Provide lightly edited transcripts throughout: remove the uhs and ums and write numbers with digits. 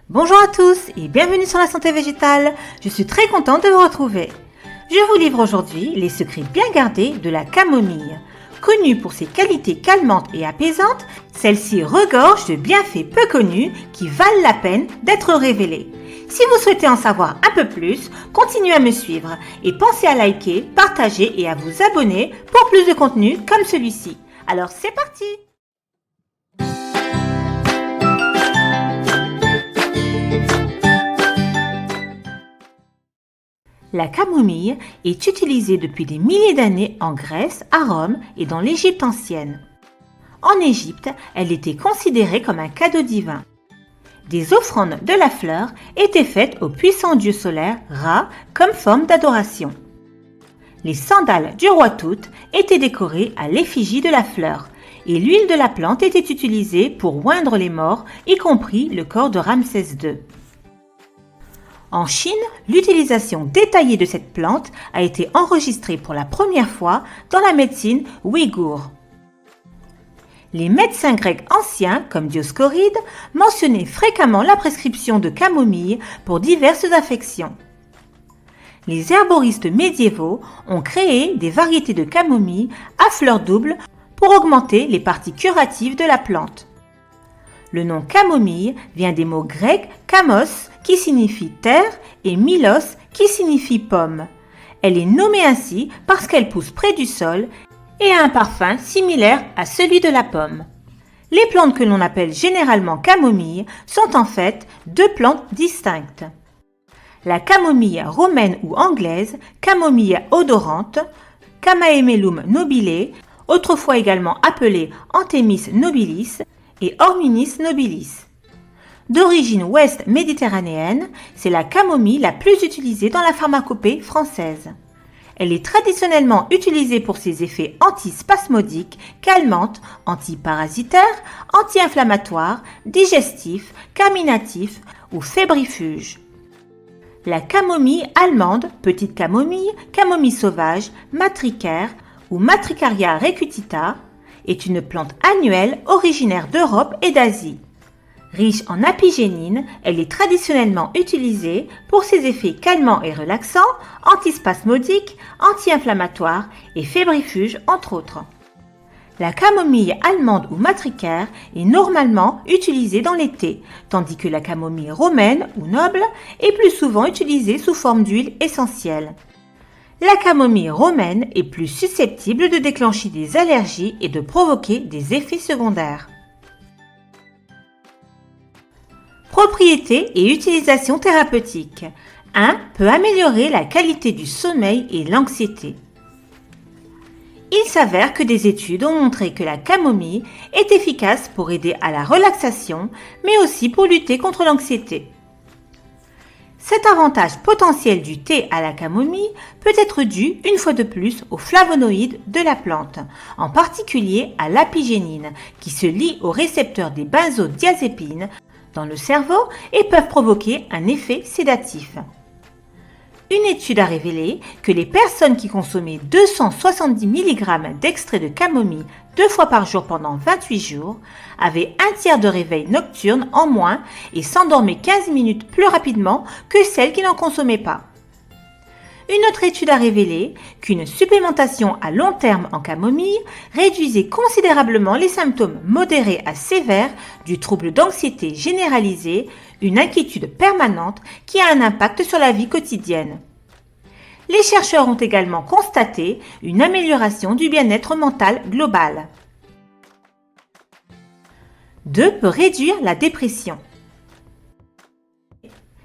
Bonjour à tous et bienvenue sur la santé végétale. Je suis très contente de vous retrouver. Je vous livre aujourd'hui les secrets bien gardés de la camomille. Connue pour ses qualités calmantes et apaisantes, celle-ci regorge de bienfaits peu connus qui valent la peine d'être révélés. Si vous souhaitez en savoir un peu plus, continuez à me suivre et pensez à liker, partager et à vous abonner pour plus de contenu comme celui-ci. Alors c'est parti! La camomille est utilisée depuis des milliers d'années en Grèce, à Rome et dans l'Égypte ancienne. En Égypte, elle était considérée comme un cadeau divin. Des offrandes de la fleur étaient faites au puissant dieu solaire Ra comme forme d'adoration. Les sandales du roi Tout étaient décorées à l'effigie de la fleur et l'huile de la plante était utilisée pour oindre les morts, y compris le corps de Ramsès II. En Chine, l'utilisation détaillée de cette plante a été enregistrée pour la première fois dans la médecine ouïghour. Les médecins grecs anciens, comme Dioscoride, mentionnaient fréquemment la prescription de camomille pour diverses affections. Les herboristes médiévaux ont créé des variétés de camomille à fleurs doubles pour augmenter les parties curatives de la plante. Le nom camomille vient des mots grecs kamos qui signifie terre et milos qui signifie pomme. Elle est nommée ainsi parce qu'elle pousse près du sol et a un parfum similaire à celui de la pomme. Les plantes que l'on appelle généralement camomille sont en fait deux plantes distinctes. La camomille romaine ou anglaise, camomille odorante, Chamaemelum nobile, autrefois également appelée Anthemis nobilis, et Horminis nobilis. D'origine ouest méditerranéenne, c'est la camomille la plus utilisée dans la pharmacopée française. Elle est traditionnellement utilisée pour ses effets antispasmodiques, calmantes, antiparasitaires, anti-inflammatoires, digestifs, carminatifs ou fébrifuges. La camomille allemande, petite camomille, camomille sauvage, matricaire ou Matricaria recutita, est une plante annuelle originaire d'Europe et d'Asie. Riche en apigénine, elle est traditionnellement utilisée pour ses effets calmants et relaxants, antispasmodiques, anti-inflammatoires et fébrifuges entre autres. La camomille allemande ou matricaire est normalement utilisée dans les thés, tandis que la camomille romaine ou noble est plus souvent utilisée sous forme d'huile essentielle. La camomille romaine est plus susceptible de déclencher des allergies et de provoquer des effets secondaires. Propriétés et utilisation thérapeutique. 1. Peut améliorer la qualité du sommeil et l'anxiété. Il s'avère que des études ont montré que la camomille est efficace pour aider à la relaxation, mais aussi pour lutter contre l'anxiété. Cet avantage potentiel du thé à la camomille peut être dû une fois de plus aux flavonoïdes de la plante, en particulier à l'apigénine, qui se lie aux récepteurs des benzodiazépines dans le cerveau et peuvent provoquer un effet sédatif. Une étude a révélé que les personnes qui consommaient 270 mg d'extrait de camomille 2 fois par jour pendant 28 jours avaient un tiers de réveil nocturne en moins et s'endormaient 15 minutes plus rapidement que celles qui n'en consommaient pas. Une autre étude a révélé qu'une supplémentation à long terme en camomille réduisait considérablement les symptômes modérés à sévères du trouble d'anxiété généralisée, une inquiétude permanente qui a un impact sur la vie quotidienne. Les chercheurs ont également constaté une amélioration du bien-être mental global. 2. Peut réduire la dépression.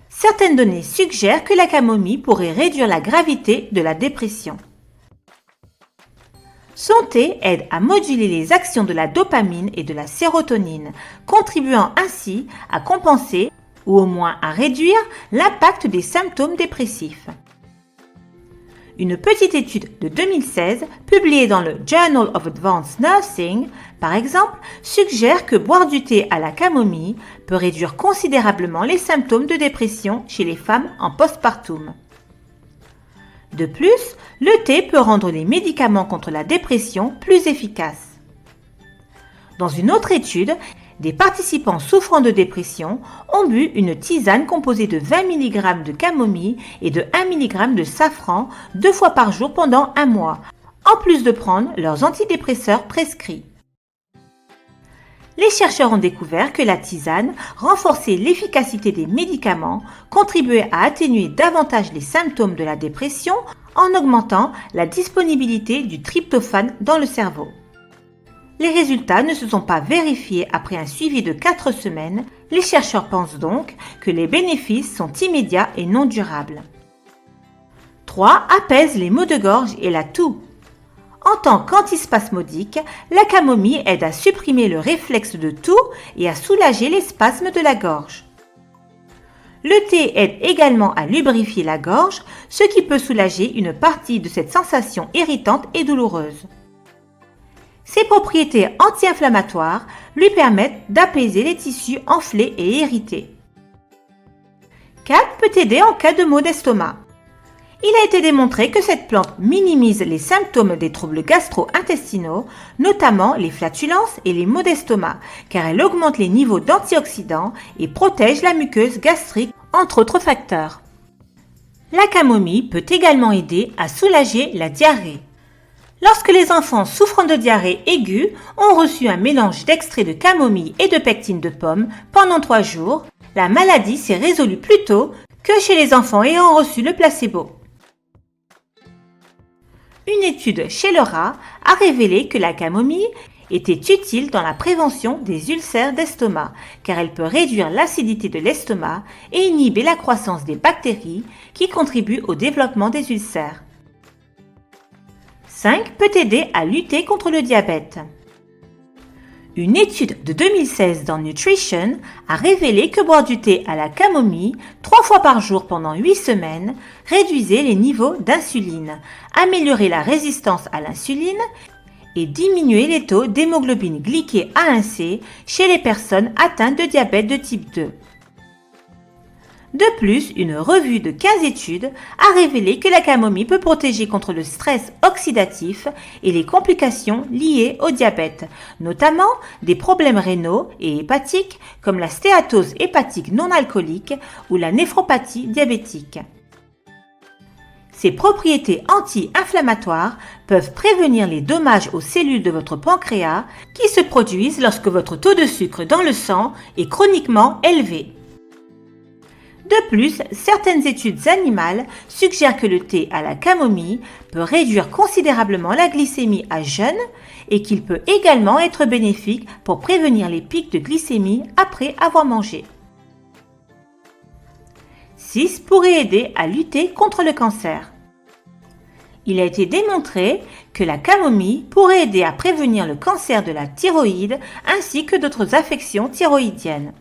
Certaines données suggèrent que la camomille pourrait réduire la gravité de la dépression. Son thé aide à moduler les actions de la dopamine et de la sérotonine, contribuant ainsi à compenser ou au moins à réduire l'impact des symptômes dépressifs. Une petite étude de 2016, publiée dans le Journal of Advanced Nursing, par exemple, suggère que boire du thé à la camomille peut réduire considérablement les symptômes de dépression chez les femmes en postpartum. De plus, le thé peut rendre les médicaments contre la dépression plus efficaces. Dans une autre étude, Des participants souffrant de dépression ont bu une tisane composée de 20 mg de camomille et de 1 mg de safran 2 fois par jour pendant un mois, en plus de prendre leurs antidépresseurs prescrits. Les chercheurs ont découvert que la tisane renforçait l'efficacité des médicaments, contribuait à atténuer davantage les symptômes de la dépression en augmentant la disponibilité du tryptophane dans le cerveau. Les résultats ne se sont pas vérifiés après un suivi de 4 semaines. Les chercheurs pensent donc que les bénéfices sont immédiats et non durables. 3. Apaise les maux de gorge et la toux. En tant qu'antispasmodique, la camomille aide à supprimer le réflexe de toux et à soulager les spasmes de la gorge. Le thé aide également à lubrifier la gorge, ce qui peut soulager une partie de cette sensation irritante et douloureuse. Ses propriétés anti-inflammatoires lui permettent d'apaiser les tissus enflés et irrités. 4. Peut aider en cas de maux d'estomac. Il a été démontré que cette plante minimise les symptômes des troubles gastro-intestinaux, notamment les flatulences et les maux d'estomac, car elle augmente les niveaux d'antioxydants et protège la muqueuse gastrique, entre autres facteurs. La camomille peut également aider à soulager la diarrhée. Lorsque les enfants souffrant de diarrhée aiguë ont reçu un mélange d'extrait de camomille et de pectine de pomme pendant 3 jours, la maladie s'est résolue plus tôt que chez les enfants ayant reçu le placebo. Une étude chez le rat a révélé que la camomille était utile dans la prévention des ulcères d'estomac, car elle peut réduire l'acidité de l'estomac et inhiber la croissance des bactéries qui contribuent au développement des ulcères. 5. Peut aider à lutter contre le diabète. Une étude de 2016 dans Nutrition a révélé que boire du thé à la camomille 3 fois par jour pendant 8 semaines réduisait les niveaux d'insuline, améliorait la résistance à l'insuline et diminuait les taux d'hémoglobine glyquée A1C chez les personnes atteintes de diabète de type 2. De plus, une revue de 15 études a révélé que la camomille peut protéger contre le stress oxydatif et les complications liées au diabète, notamment des problèmes rénaux et hépatiques comme la stéatose hépatique non alcoolique ou la néphropathie diabétique. Ces propriétés anti-inflammatoires peuvent prévenir les dommages aux cellules de votre pancréas qui se produisent lorsque votre taux de sucre dans le sang est chroniquement élevé. De plus, certaines études animales suggèrent que le thé à la camomille peut réduire considérablement la glycémie à jeun et qu'il peut également être bénéfique pour prévenir les pics de glycémie après avoir mangé. 6. Pourrait aider à lutter contre le cancer. Il a été démontré que la camomille pourrait aider à prévenir le cancer de la thyroïde ainsi que d'autres affections thyroïdiennes.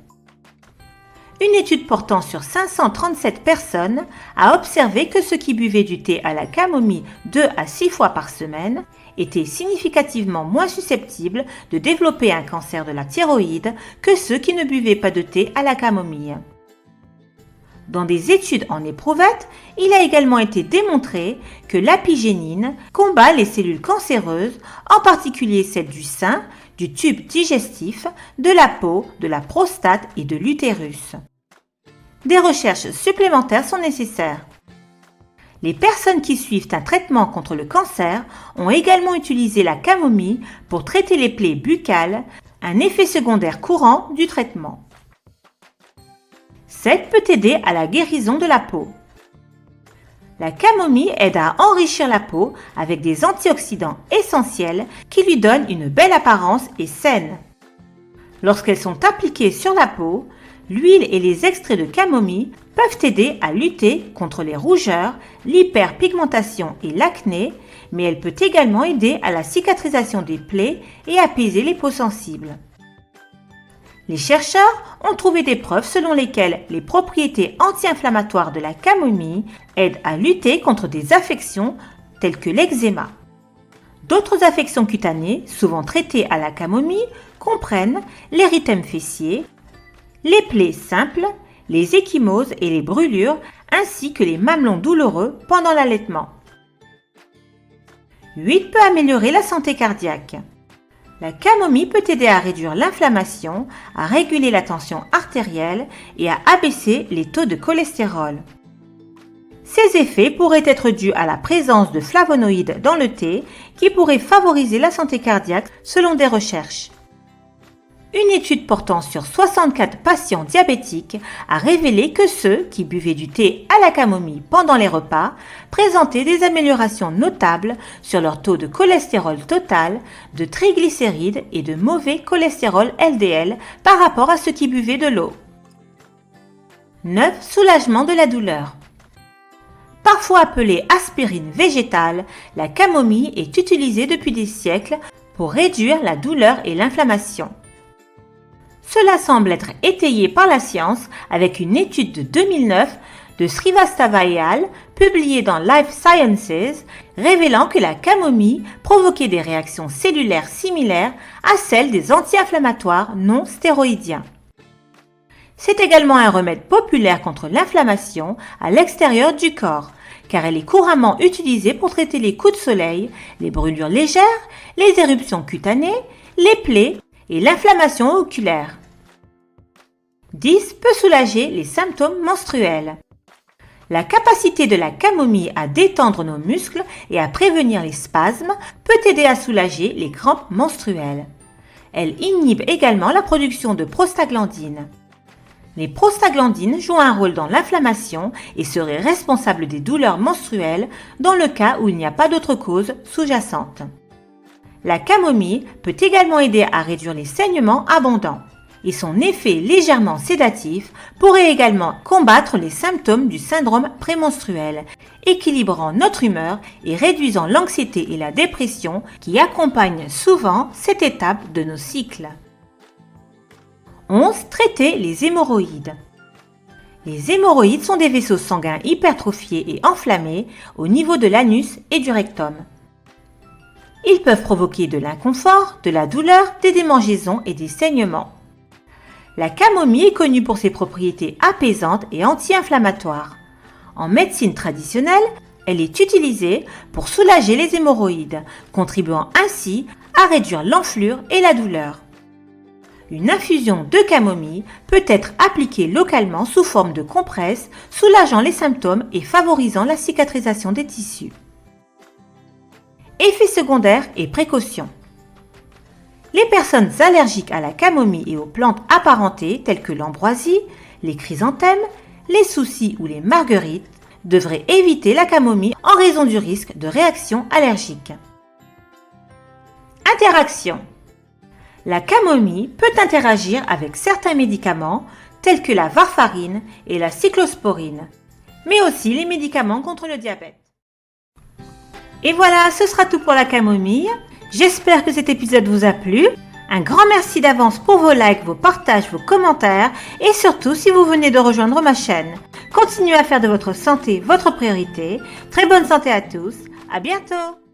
Une étude portant sur 537 personnes a observé que ceux qui buvaient du thé à la camomille 2 à 6 fois par semaine étaient significativement moins susceptibles de développer un cancer de la thyroïde que ceux qui ne buvaient pas de thé à la camomille. Dans des études en éprouvettes, il a également été démontré que l'apigénine combat les cellules cancéreuses, en particulier celles du sein, du tube digestif, de la peau, de la prostate et de l'utérus. Des recherches supplémentaires sont nécessaires. Les personnes qui suivent un traitement contre le cancer ont également utilisé la camomille pour traiter les plaies buccales, un effet secondaire courant du traitement. 7. Peut aider à la guérison de la peau. La camomille aide à enrichir la peau avec des antioxydants essentiels qui lui donnent une belle apparence et saine. Lorsqu'elles sont appliquées sur la peau, l'huile et les extraits de camomille peuvent aider à lutter contre les rougeurs, l'hyperpigmentation et l'acné, mais elle peut également aider à la cicatrisation des plaies et apaiser les peaux sensibles. Les chercheurs ont trouvé des preuves selon lesquelles les propriétés anti-inflammatoires de la camomille aident à lutter contre des affections telles que l'eczéma. D'autres affections cutanées, souvent traitées à la camomille, comprennent l'érythème fessier, les plaies simples, les ecchymoses et les brûlures, ainsi que les mamelons douloureux pendant l'allaitement. 8. Peut améliorer la santé cardiaque. La camomille peut aider à réduire l'inflammation, à réguler la tension artérielle et à abaisser les taux de cholestérol. Ces effets pourraient être dus à la présence de flavonoïdes dans le thé qui pourraient favoriser la santé cardiaque selon des recherches. Une étude portant sur 64 patients diabétiques a révélé que ceux qui buvaient du thé à la camomille pendant les repas présentaient des améliorations notables sur leur taux de cholestérol total, de triglycérides et de mauvais cholestérol LDL par rapport à ceux qui buvaient de l'eau. 9. Soulagement de la douleur. Parfois appelée aspirine végétale, la camomille est utilisée depuis des siècles pour réduire la douleur et l'inflammation. Cela semble être étayé par la science avec une étude de 2009 de Srivastava et al. Publiée dans Life Sciences, révélant que la camomille provoquait des réactions cellulaires similaires à celles des anti-inflammatoires non stéroïdiens. C'est également un remède populaire contre l'inflammation à l'extérieur du corps, car elle est couramment utilisée pour traiter les coups de soleil, les brûlures légères, les éruptions cutanées, les plaies et l'inflammation oculaire. 10. Peut soulager les symptômes menstruels. La capacité de la camomille à détendre nos muscles et à prévenir les spasmes peut aider à soulager les crampes menstruelles. Elle inhibe également la production de prostaglandines. Les prostaglandines jouent un rôle dans l'inflammation et seraient responsables des douleurs menstruelles dans le cas où il n'y a pas d'autre cause sous-jacente. La camomille peut également aider à réduire les saignements abondants et son effet légèrement sédatif pourrait également combattre les symptômes du syndrome prémenstruel, équilibrant notre humeur et réduisant l'anxiété et la dépression qui accompagnent souvent cette étape de nos cycles. 11. Traiter les hémorroïdes. Les hémorroïdes sont des vaisseaux sanguins hypertrophiés et enflammés au niveau de l'anus et du rectum. Ils peuvent provoquer de l'inconfort, de la douleur, des démangeaisons et des saignements. La camomille est connue pour ses propriétés apaisantes et anti-inflammatoires. En médecine traditionnelle, elle est utilisée pour soulager les hémorroïdes, contribuant ainsi à réduire l'enflure et la douleur. Une infusion de camomille peut être appliquée localement sous forme de compresse, soulageant les symptômes et favorisant la cicatrisation des tissus. Effets secondaires et précautions. Les personnes allergiques à la camomille et aux plantes apparentées telles que l'ambroisie, les chrysanthèmes, les soucis ou les marguerites devraient éviter la camomille en raison du risque de réaction allergique. Interaction. La camomille peut interagir avec certains médicaments tels que la warfarine et la cyclosporine, mais aussi les médicaments contre le diabète. Et voilà, ce sera tout pour la camomille. J'espère que cet épisode vous a plu. Un grand merci d'avance pour vos likes, vos partages, vos commentaires et surtout si vous venez de rejoindre ma chaîne. Continuez à faire de votre santé votre priorité. Très bonne santé à tous. À bientôt.